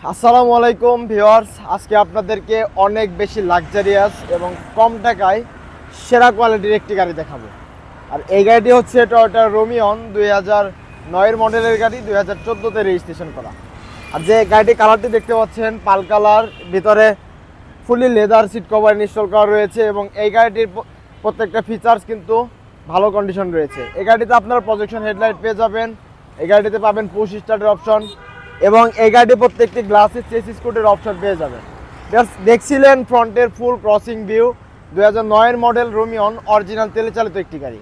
আসসালামু আলাইকুম ভিউয়ার্স, আজকে আপনাদেরকে অনেক বেশি লাক্সারিয়াস এবং কম টাকায় সেরা কোয়ালিটির একটি গাড়ি দেখাবো। আর এই গাড়িটি হচ্ছে টয়োটা রোমিয়ন 2009 মডেলের গাড়ি, 2014তে রেজিস্ট্রেশন করা। আর যে গাড়িটি কালারটি দেখতে পাচ্ছেন পাল কালার, ভিতরে ফুলি লেদার সিট কভার ইনস্টল করা রয়েছে এবং এই গাড়িটির প্রত্যেকটা ফিচার্স কিন্তু ভালো কন্ডিশন রয়েছে। এই গাড়িতে আপনারা প্রজেকশন হেডলাইট পেয়ে যাবেন, এই গাড়িতে পাবেন পুশ স্টার্টের অপশন এবং এই গাড়িটি প্রত্যেকটি গ্লাসের চেসিস কোটের অপশন পেয়ে যাবেন। দেখছিলেন ফ্রন্টের ফুল ক্রসিং ভিউ, 2009 মডেল রোমিয়ন অরিজিনাল তেলে চালিত একটি গাড়ি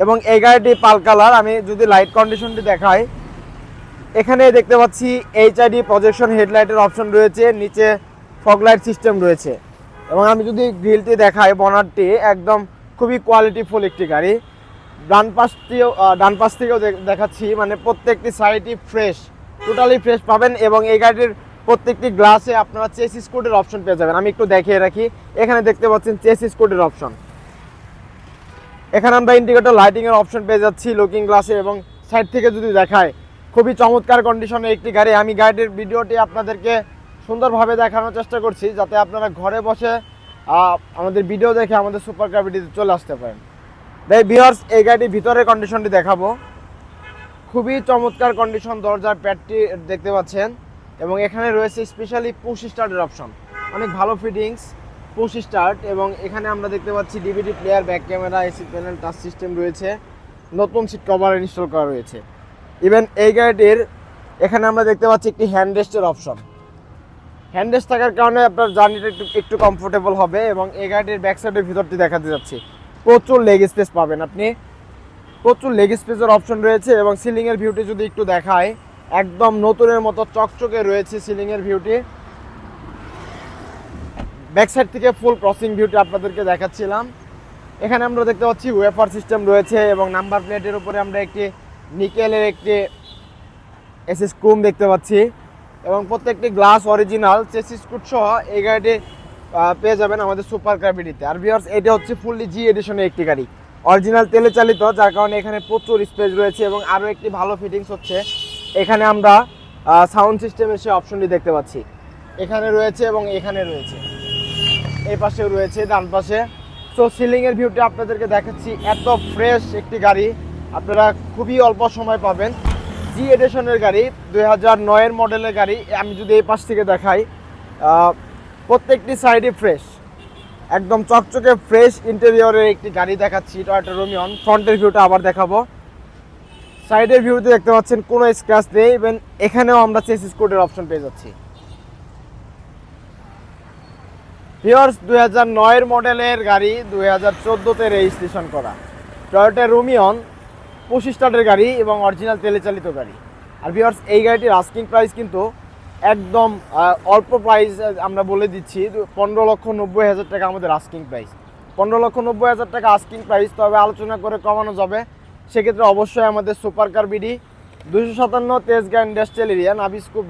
এবং এই গাড়িটি পাল কালার। আমি যদি লাইট কন্ডিশনটি দেখাই, এখানে দেখতে পাচ্ছি এইচআইডি প্রজেকশন হেডলাইটের অপশন রয়েছে, নিচে ফগ লাইট সিস্টেম রয়েছে এবং আমি যদি গ্রিলটি দেখাই, বনারটি একদম খুবই কোয়ালিটিফুল একটি গাড়ি। ডান পাশ থেকেও দেখাচ্ছি, মানে প্রত্যেকটি সাইডই ফ্রেশ, টোটালি ফ্রেশ পাবেন এবং এই গাড়ির প্রত্যেকটি গ্লাসে আপনারা চেসিস কোডের অপশন পেয়ে যাবেন। আমি একটু দেখিয়ে রাখি, এখানে দেখতে পাচ্ছেন চেসিস কোডের অপশন। এখানে আমরা ইন্ডিকেটর লাইটিংয়ের অপশন পেয়ে যাচ্ছি লুকিং গ্লাসে এবং সাইড থেকে যদি দেখায়, খুবই চমৎকার কন্ডিশনের একটি গাড়ি। আমি গাড়ির ভিডিওটি আপনাদেরকে সুন্দরভাবে দেখানোর চেষ্টা করছি, যাতে আপনারা ঘরে বসে আমাদের ভিডিও দেখে আমাদের সুপার কার ভিডিওতে চলে আসতে পারেন। ভিউয়ার্স, এই গাড়ির ভিতরের কন্ডিশনটি দেখাবো। খুবই চমৎকার কন্ডিশন, দরজার প্যাডটি দেখতে পাচ্ছেন এবং এখানে রয়েছে স্পেশালি পুশ স্টার্টের অপশন, অনেক ভালো ফিটিংস পুশ স্টার্ট। এবং এখানে আমরা দেখতে পাচ্ছি DVD player, back camera, AC panel, touch system রয়েছে, নতুন সিট কভার ইনস্টল করা রয়েছে। ইভেন এই গাড়িটির এখানে আমরা দেখতে পাচ্ছি একটি হ্যান্ড রেস্টের অপশন। হ্যান্ড রেস্ট থাকার কারণে আপনার জার্নিটা একটু কমফোর্টেবল হবে এবং এই গাড়িটির ব্যাক সাইডের ভিতরটি দেখাতে যাচ্ছি, প্রচুর লেগ স্পেস পাবেন আপনি, প্রচুর লেগ স্পেসের অপশন রয়েছে এবং সিলিংয়ের ভিউটি যদি একটু দেখায়, একদম নতুনের মতো চকচকে রয়েছে সিলিংয়ের ভিউটি। ব্যাক সাইড থেকে ফুল ক্রসিং ভিউটি আপনাদেরকে দেখাচ্ছিলাম। এখানে আমরা দেখতে পাচ্ছি ওয়েফার সিস্টেম রয়েছে এবং নাম্বার প্লেটের উপরে আমরা একটি নিকেলের একটি এসএস ক্রোম দেখতে পাচ্ছি এবং প্রত্যেকটি গ্লাস অরিজিনাল, চেসিস কোড সহ এই গাড়িটি পেয়ে যাবেন আমাদের সুপার কার ভিডিওতে। আর ভিউয়ার্স, এটা হচ্ছে ফুললি জি এডিশনের একটি গাড়ি, অরিজিনাল তেলে চালিত, যার কারণে এখানে প্রচুর স্পেস রয়েছে এবং আরও একটি ভালো ফিটিংস হচ্ছে, এখানে আমরা সাউন্ড সিস্টেমের সে অপশনটি দেখতে পাচ্ছি, এখানে রয়েছে এবং এখানে রয়েছে, এই পাশেও রয়েছে, ডান পাশে। সো সিলিংয়ের ভিউটি আপনাদেরকে দেখাচ্ছি, এত ফ্রেশ একটি গাড়ি আপনারা খুবই অল্প সময় পাবেন। জি এডিশনের গাড়ি, 2009 মডেলের গাড়ি। আমি যদি এই পাশ থেকে দেখাই, প্রত্যেকটি সাইডই ফ্রেশ, একদম চকচকে ফ্রেশ ইন্টেরিয়রের একটি গাড়ি দেখাচ্ছি, টয়োটা রোমিয়ন। ফ্রন্টের ভিউটা আবার দেখাবো, সাইডের ভিউতে দেখতে পাচ্ছেন কোনো স্ক্র্যাচ নেই, ইভেন এখানেও আমরা চেসিস কোডের অপশন পেয়ে যাচ্ছি। ভিউয়ার্স, 2009 মডেলের গাড়ি, 2014তে রেজিস্ট্রেশন করা টয়োটা রোমিয়ন, পুশ স্টার্টের গাড়ি এবং অরিজিনাল তেলে চালিত গাড়ি। আর ভিউয়ার্স, এই গাড়িটির আস্কিং প্রাইস কিন্তু একদম অল্প প্রাইস, আমরা বলে দিচ্ছি 15,90,000 টাকা আমাদের আস্কিং প্রাইস, 15,90,000 টাকা আস্কিং প্রাইস। তবে আলোচনা করে কমানো যাবে, সেক্ষেত্রে অবশ্যই আমাদের super car BD, 257 Tejgaon industrial area,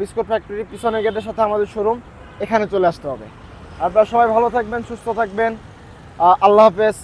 biscuit factory পিছনের গেটের সাথে আমাদের শোরুম, এখানে চলে আসতে হবে। আপনারা সবাই ভালো থাকবেন, সুস্থ থাকবেন, আল্লাহ হাফেজ।